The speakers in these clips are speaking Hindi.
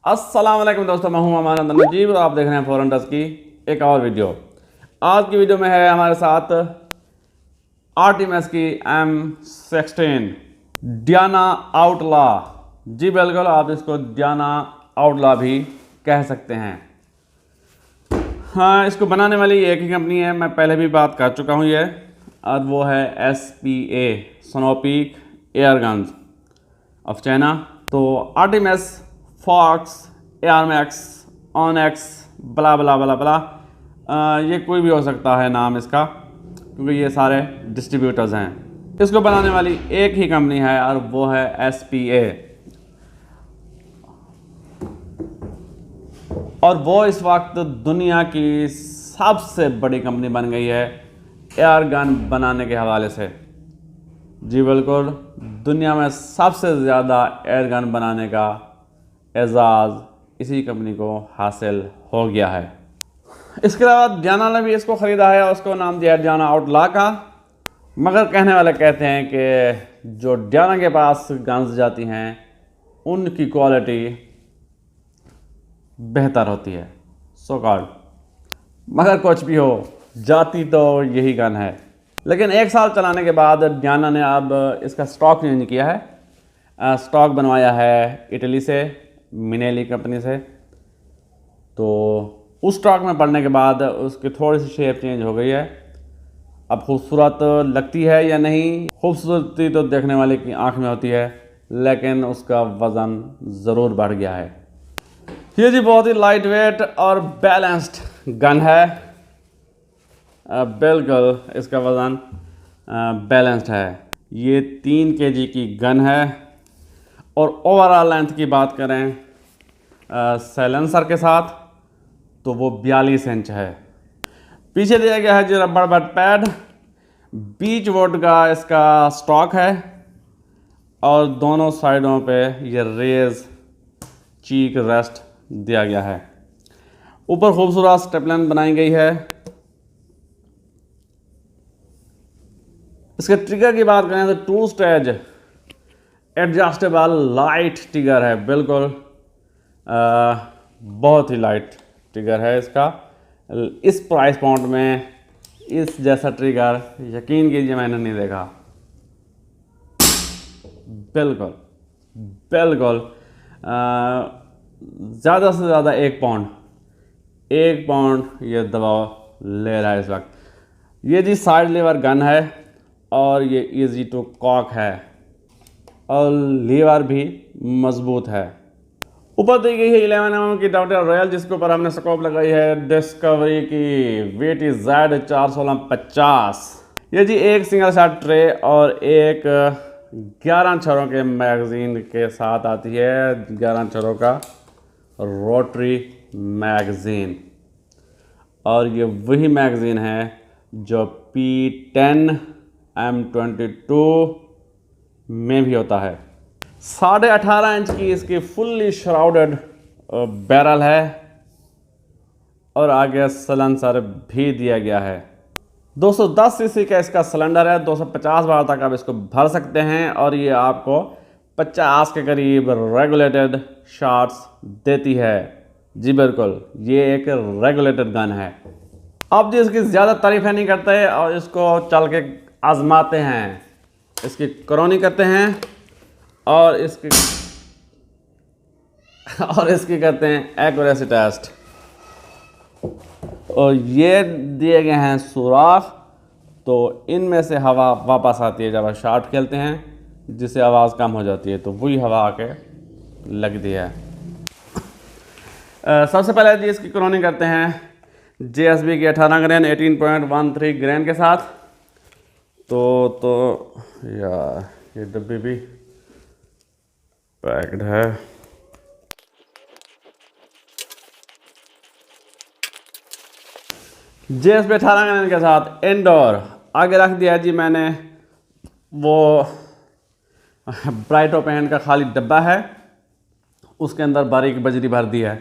अस्सलाम वालेकुम दोस्तों, मैं हूं अमान नजीब और आप देख रहे हैं फॉरेन टच की एक और वीडियो। आज की वीडियो में है हमारे साथ आर्टिमस की M16 डियाना आउटला। जी बिल्कुल, आप इसको डियाना आउटला भी कह सकते हैं। हाँ, इसको बनाने वाली एक ही कंपनी है, मैं पहले भी बात कर चुका हूँ ये, और वो है SPA Snowpeak air guns of China. तो Artemis, Fox, Airmax, Onyx, blah blah blah बला, ये कोई भी हो सकता है नाम इसका, क्योंकि ये सारे डिस्ट्रीब्यूटर्स हैं। इसको बनाने वाली एक ही कंपनी है और वो है SPA, और वो इस वक्त दुनिया की सबसे बड़ी कंपनी बन गई है एयर गन बनाने के हवाले से। जी बिल्कुल, दुनिया में सबसे ज़्यादा एयर गन बनाने का एजाज़ इसी कंपनी को हासिल हो गया है। इसके अलावा डियाना ने भी इसको ख़रीदा है और उसको नाम दिया है डियाना आउटला का। मगर कहने वाले कहते हैं कि जो डियाना के पास गन्स जाती हैं उनकी क्वालिटी बेहतर होती है, सो कॉल्ड। मगर कुछ भी हो, जाती तो यही गन है। लेकिन एक साल चलाने के बाद डियाना ने अब इसका स्टॉक चेंज किया है। स्टॉक बनवाया है इटली से, मिनेली कंपनी से। तो उस स्टॉक में पड़ने के बाद उसकी थोड़ी सी शेप चेंज हो गई है। अब खूबसूरत लगती है या नहीं, खूबसूरती तो देखने वाले की आंख में होती है, लेकिन उसका वज़न ज़रूर बढ़ गया है। ये जी बहुत ही लाइट वेट और बैलेंस्ड गन है। बिल्कुल इसका वज़न बैलेंस्ड है। ये 3 kg की गन है। और ओवरऑल लेंथ की बात करें साइलेंसर के साथ तो वो 42 इंच है। पीछे दिया गया है जी रबड़ बट पैड, बीच वोट का इसका स्टॉक है, और दोनों साइडों पे ये रेज चीक रेस्ट दिया गया है। ऊपर खूबसूरत स्टेपलाइन बनाई गई है। इसके ट्रिगर की बात करें तो 2 स्टेज एडजस्टेबल लाइट ट्रिगर है। बिल्कुल बहुत ही लाइट ट्रिगर है इसका। इस प्राइस पॉइंट में इस जैसा ट्रिगर यकीन कीजिए मैंने नहीं देखा। बिल्कुल बिल्कुल ज़्यादा से ज़्यादा 1 पाउंड ये दबाव ले रहा है इस वक्त। ये जी साइड लीवर गन है और ये इजी टू कॉक है और लीवर भी मजबूत है। ऊपर दी गई है 11 mm की डॉक्टर रॉयल, जिसके ऊपर हमने स्कोप लगाई है डिस्कवरी की VTZ 416-50। ये जी एक सिंगल शॉट ट्रे और एक 11 छरों के मैगजीन के साथ आती है। 11 छरों का रोटरी मैगजीन, और ये वही मैगजीन है जो P10 M22 में भी होता है। 18.5 इंच की इसकी फुल्ली श्राउडेड बैरल है और आगे सिलेंसर भी दिया गया है। 210 cc का इसका सिलेंडर है। 250 बार तक आप इसको भर सकते हैं और ये आपको 50 के करीब रेगुलेटेड शॉट्स देती है। जी बिल्कुल, ये एक रेगुलेटेड गन है। अब जी इसकी ज़्यादा तारीफें नहीं करते और इसको चल के आजमाते हैं, इसकी क्रोनी करते हैं और इसकी करते हैं एक्यूरेसी टेस्ट। और ये दिए गए हैं सुराख, तो इनमें से हवा वापस आती है जब आप शॉट खेलते हैं, जिससे आवाज़ कम हो जाती है, तो वही हवा आके लगती है। सबसे पहले जी इसकी क्रोनी करते हैं JSB की 18 ग्रेन 18.13 ग्रेन के साथ। तो यार ये डब्बी भी पैक्ड है। JSB 18 ग्रेन के साथ इंडोर आगे रख दिया जी मैंने। वो ब्राइटो पेंट का खाली डब्बा है, उसके अंदर बारीक बजरी भर दी है।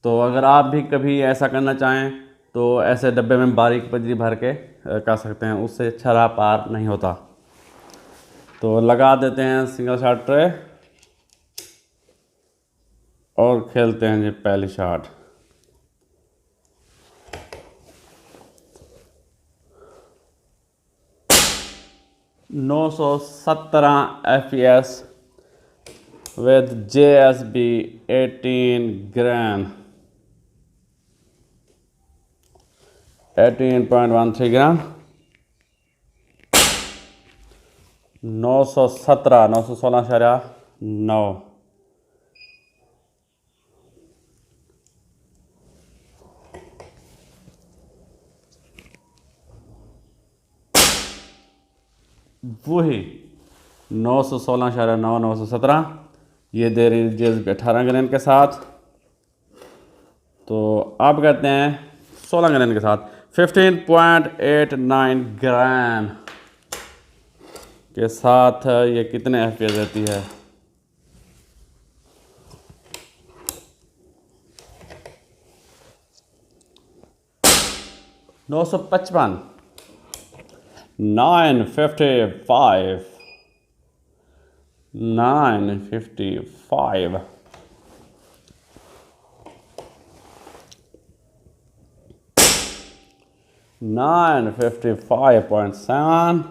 तो अगर आप भी कभी ऐसा करना चाहें तो ऐसे डब्बे में बारीक बजरी भर के कर सकते हैं, उससे छरा पार नहीं होता। तो लगा देते हैं सिंगल शॉट ट्रे। और खेलते हैं जी पहली शॉट। नौ सौ 17 FPS with JSB 18 ग्राम, 18.13 ग्राम। 917, 916.9। वही 916.9, 917 ये दे रही JSB 18 ग्राम के साथ। तो आप कहते हैं 16 ग्राम के साथ 15.89 ग्राम के साथ ये कितने FPS देती है? नौ सौ 955, 955। $955.7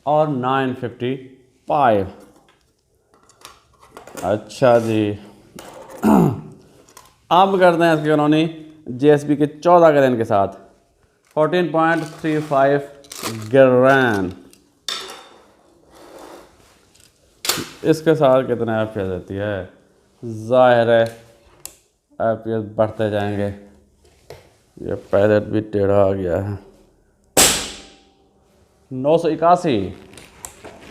और 955। अच्छा जी। अब करते हैं इसकी कॉलोनी JSB के 14 ग्राम के साथ 14.35 ग्राम। इसके साथ कितना FPS देती है? जाहिर है FPS बढ़ते जाएंगे। ये पैलेट भी टेढ़ा आ गया है। 981,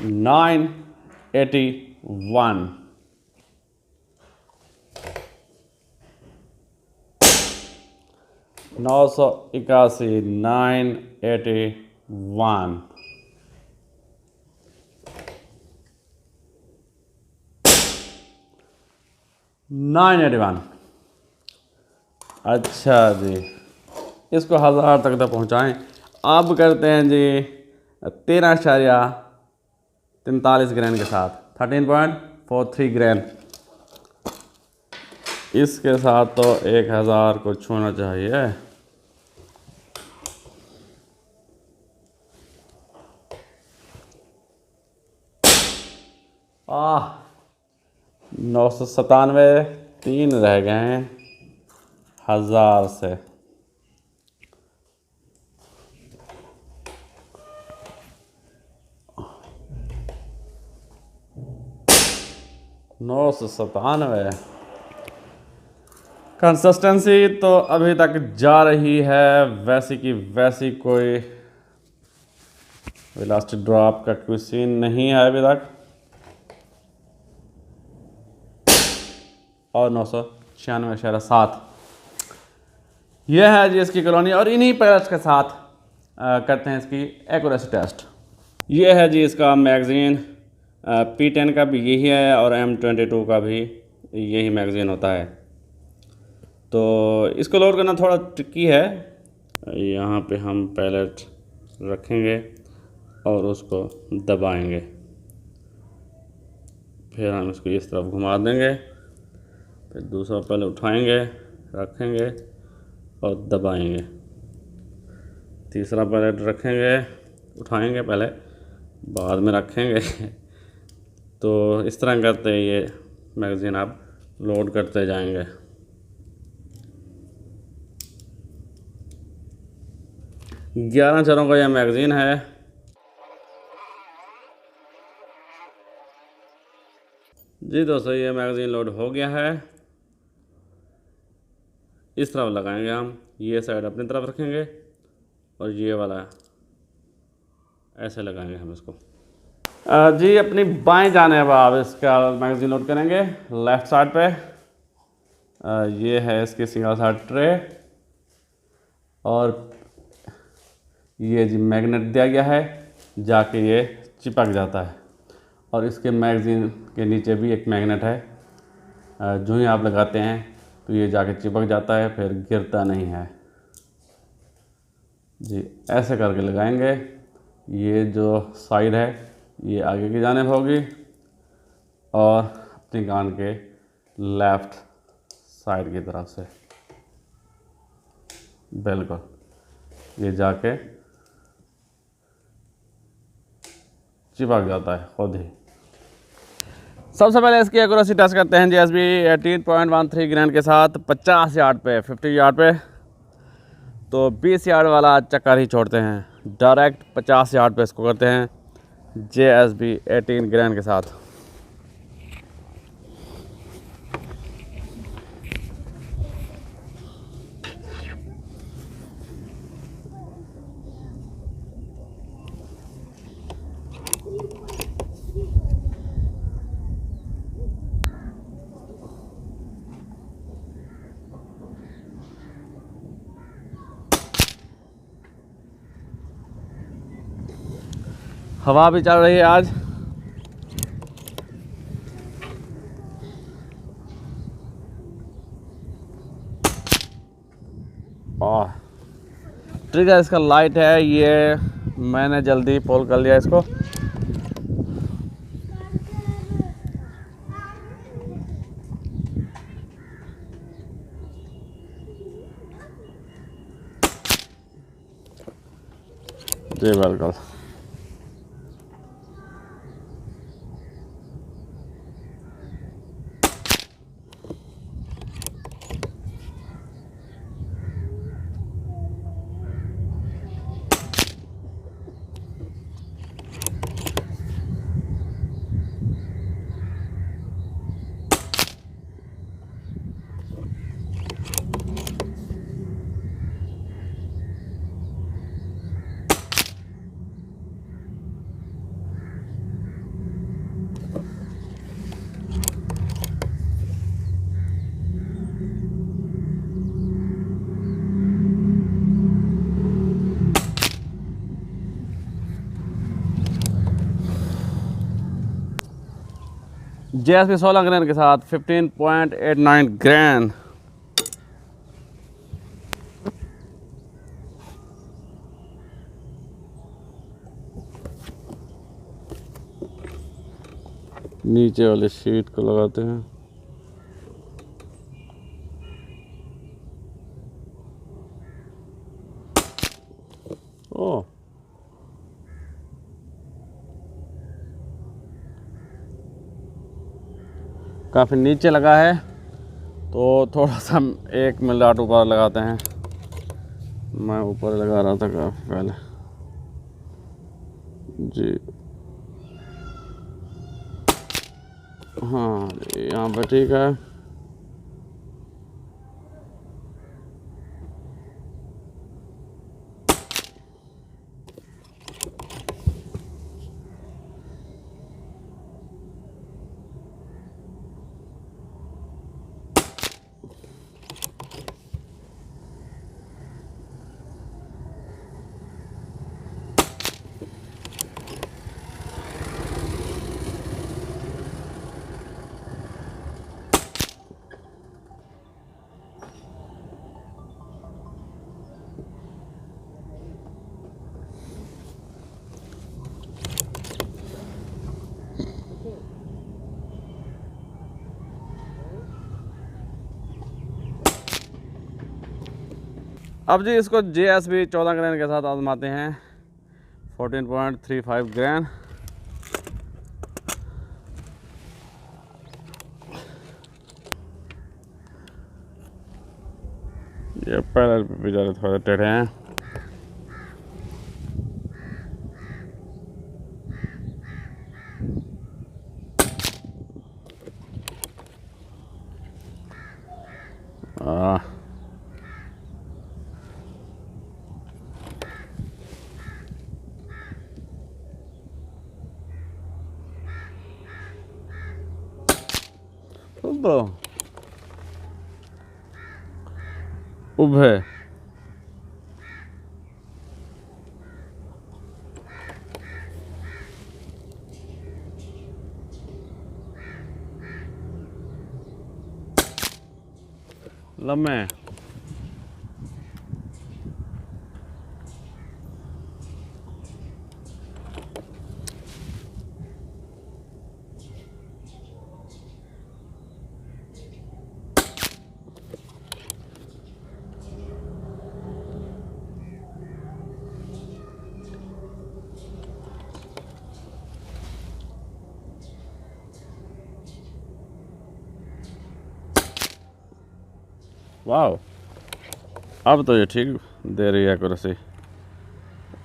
981। नौ सौ 81, 981। अच्छा जी, इसको 1000 तक पहुँचाएँ। अब करते हैं जी 13.43 ग्राम के साथ 13.43 ग्राम। इसके साथ तो 1000 को छूना चाहिए। आह 997, 3 रह गए हैं 1000 से। नौ सौ 97। कंसिस्टेंसी तो अभी तक जा रही है वैसी की वैसी, कोई इलास्टिक ड्रॉप का कोई सीन नहीं है अभी तक। और 996.7 यह है जी इसकी कॉलोनी। और इन्हीं पैलेट्स के साथ करते हैं इसकी एक्यूरेसी टेस्ट। यह है जी इसका मैगज़ीन। P10 का भी यही है और M22 का भी यही मैगज़ीन होता है। तो इसको लोड करना थोड़ा ट्रिकी है। यहाँ पे हम पैलेट रखेंगे और उसको दबाएंगे, फिर हम इसको इस तरफ घुमा देंगे, फिर दूसरा पैलेट उठाएंगे, रखेंगे और दबाएंगे। तीसरा पैलेट रखेंगे, उठाएंगे, पहले बाद में रखेंगे। तो इस तरह करते ये मैगज़ीन आप लोड करते जाएंगे। ग्यारह चरों का यह मैगज़ीन है। जी दोस्तों, ये मैगज़ीन लोड हो गया है। इस तरफ लगाएंगे हम, ये साइड अपनी तरफ रखेंगे और ये वाला ऐसे लगाएंगे हम इसको। जी अपनी बाएं जानिब आप इसका मैगज़ीन लोड करेंगे लेफ़्ट साइड पे। ये है इसकी सिंगल साइड ट्रे और ये जी मैग्नेट दिया गया है, जाके ये चिपक जाता है। और इसके मैगज़ीन के नीचे भी एक मैग्नेट है, जो ही आप लगाते हैं तो ये जाके चिपक जाता है, फिर गिरता नहीं है। जी ऐसे करके लगाएंगे ये जो साइड है ये आगे की जानिब होगी और अपनी गान के लेफ़्ट साइड की तरफ से बिल्कुल ये जाके चिपक जाता है खुद ही। सबसे पहले इसकी एक्यूरेसी टेस्ट करते हैं JSB 18.13 ग्रैंड के साथ 50 यार्ड पे 50 यार्ड पे। तो 20 यार्ड वाला चक्कर ही छोड़ते हैं, डायरेक्ट 50 यार्ड पे इसको करते हैं JSB 18 ग्रैंड के साथ। हवा भी चल रही है आज। और ट्रिगर इसका लाइट है, ये मैंने जल्दी पोल कर लिया इसको। जी बिल्कुल। JSB 16 ग्रैंड के साथ 15.89 ग्रैंड। नीचे वाले शीट को लगाते हैं। ओह, काफ़ी नीचे लगा है तो थोड़ा सा 1 मिनट ऊपर लगाते हैं। मैं ऊपर लगा रहा था काफ़ी पहले जी। हाँ यहाँ पे ठीक है। अब जी इसको JSB 14 ग्रैंड के साथ आजमाते हैं 14.35 ग्रैंड। ये पैरेलल पे ज़्यादा थोड़े टेढ़े हैं। तो उभे लम्बे वाह, अब तो ये ठीक दे रही है एक्यूरेसी।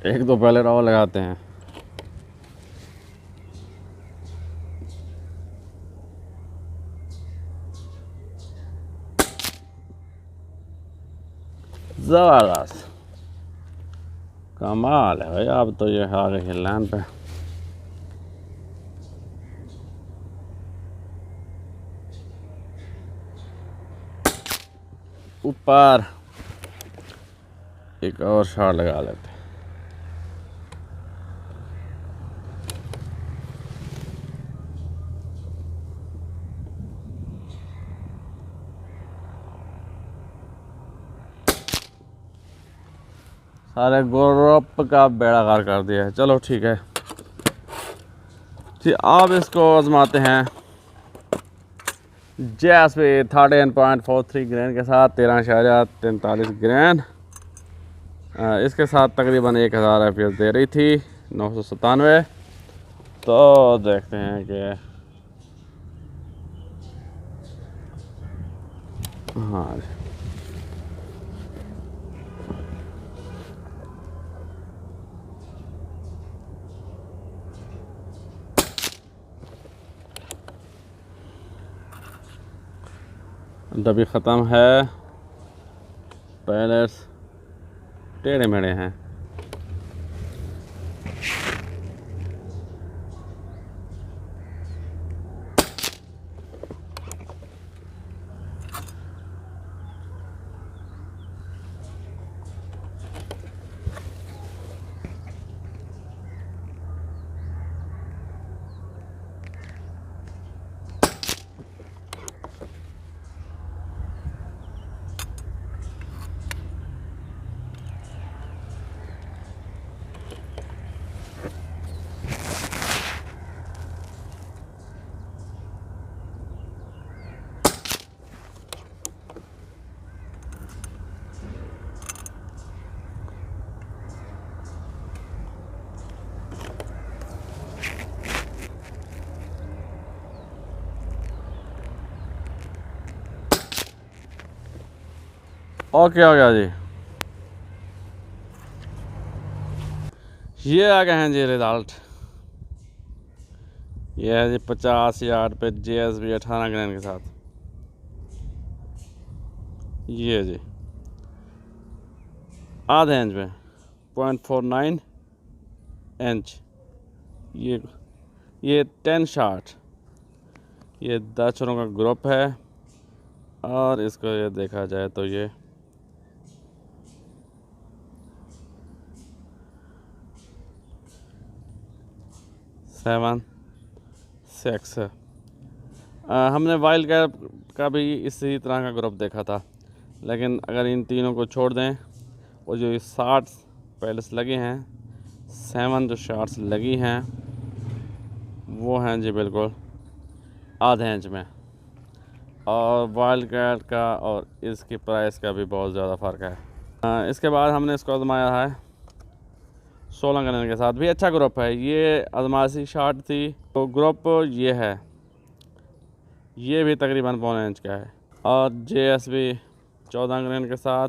एक दो पहले और लगाते हैं। ज़बरदस्त, कमाल है भाई। अब तो ये आ गई लाइन पे। ऊपर एक और शॉट लगा लेते हैं। सारे ग्रुप का बेड़ा गार कर दिया है। चलो ठीक है जी, अब इसको आजमाते हैं JSP 13.43 ग्रैन के साथ 13.43 ग्रैन। इसके साथ तकरीबन 1000 FPS दे रही थी, 997। तो देखते हैं कि हाँ डबी ख़त्म है। पैलेट्स टेढ़े मेढ़े हैं। ओके हो गया जी। ये आ गए हैं जी रिज़ल्ट। ये है जी 50 यार्ड पे JSP 18 ग्रैन के साथ। ये जी आधे इंच में 0.49 इंच। ये 10 शॉट, ये 10 छोरों का ग्रुप है। और इसको ये देखा जाए तो ये 7 6 है। हमने वाइल्ड कैट का भी इसी तरह का ग्रुप देखा था, लेकिन अगर इन तीनों को छोड़ दें और जो 60 पैलेस लगे हैं, 7 जो शॉट्स लगी हैं वो हैं जी बिल्कुल आधे इंच में। और वाइल्ड कैट का और इसकी प्राइस का भी बहुत ज़्यादा फ़र्क है। इसके बाद हमने इसको आजमाया है 16 ग्रैन के साथ, भी अच्छा ग्रुप है। ये आजमाइशी शॉट थी, तो ग्रुप ये है, ये भी तकरीबन 1.25 इंच का है। और JSP 14 ग्रैन के साथ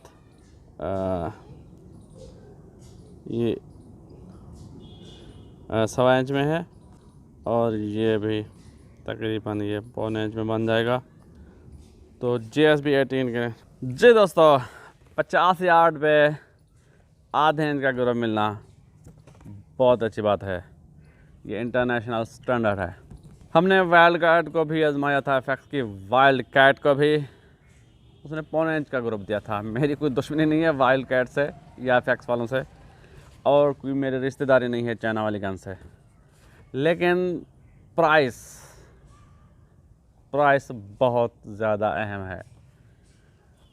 ये 1.25 इंच में है। और ये भी तकरीबन ये 1.25 इंच में बन जाएगा। तो JSP 18 के जी दोस्तों, 50 यार्ड पे आधे इंच का ग्रुप मिलना बहुत अच्छी बात है। ये इंटरनेशनल स्टैंडर्ड है। हमने वाइल्ड कैट को भी आजमाया था, FX की वाइल्ड कैट को भी, उसने 1.25 इंच का ग्रुप दिया था। मेरी कोई दुश्मनी नहीं है वाइल्ड कैट से या FX वालों से, और कोई मेरी रिश्तेदारी नहीं है चाइना वाली गन से। लेकिन प्राइस बहुत ज़्यादा अहम है।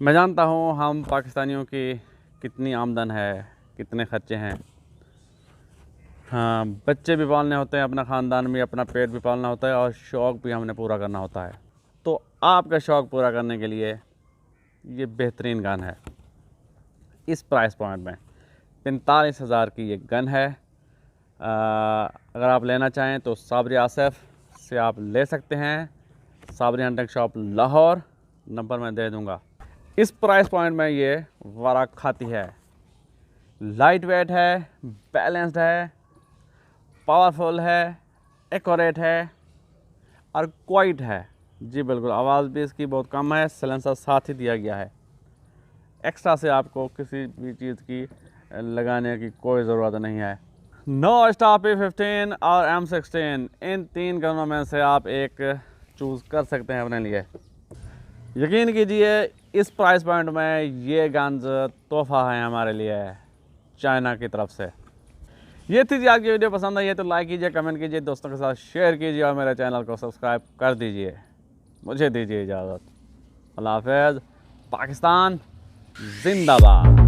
मैं जानता हूँ हम पाकिस्तानियों की कितनी आमदन है, कितने ख़र्चे हैं। हाँ, बच्चे भी पालने होते हैं, अपना ख़ानदान भी, अपना पेट भी पालना होता है, और शौक़ भी हमने पूरा करना होता है। तो आपका शौक़ पूरा करने के लिए ये बेहतरीन गन है। इस प्राइस पॉइंट में 45,000 की ये गन है। अगर आप लेना चाहें तो साबरी आसिफ से आप ले सकते हैं। Sabri hunting shop Lahore, number मैं दे दूंगा। इस प्राइस पॉइंट में ये वराक खाती है। लाइट वेट है, बैलेंस्ड है, पावरफुल है, एक्यूरेट है और क्वाइट है। जी बिल्कुल, आवाज़ भी इसकी बहुत कम है, साइलेंसर साथ ही दिया गया है। एक्स्ट्रा से आपको किसी भी चीज़ की लगाने की कोई ज़रूरत नहीं है। नो स्टार P15 और M16, इन 3 गनों में से आप एक चूज़ कर सकते हैं अपने लिए। यकीन कीजिए इस प्राइस पॉइंट में ये गन्स तोहफ़ा है हमारे लिए चाइना की तरफ से। ये थी जी आज की वीडियो। पसंद आई है तो लाइक कीजिए, कमेंट कीजिए, दोस्तों के साथ शेयर कीजिए और मेरे चैनल को सब्सक्राइब कर दीजिए। मुझे दीजिए इजाज़त। अल्लाह हाफ़िज़। पाकिस्तान जिंदाबाद।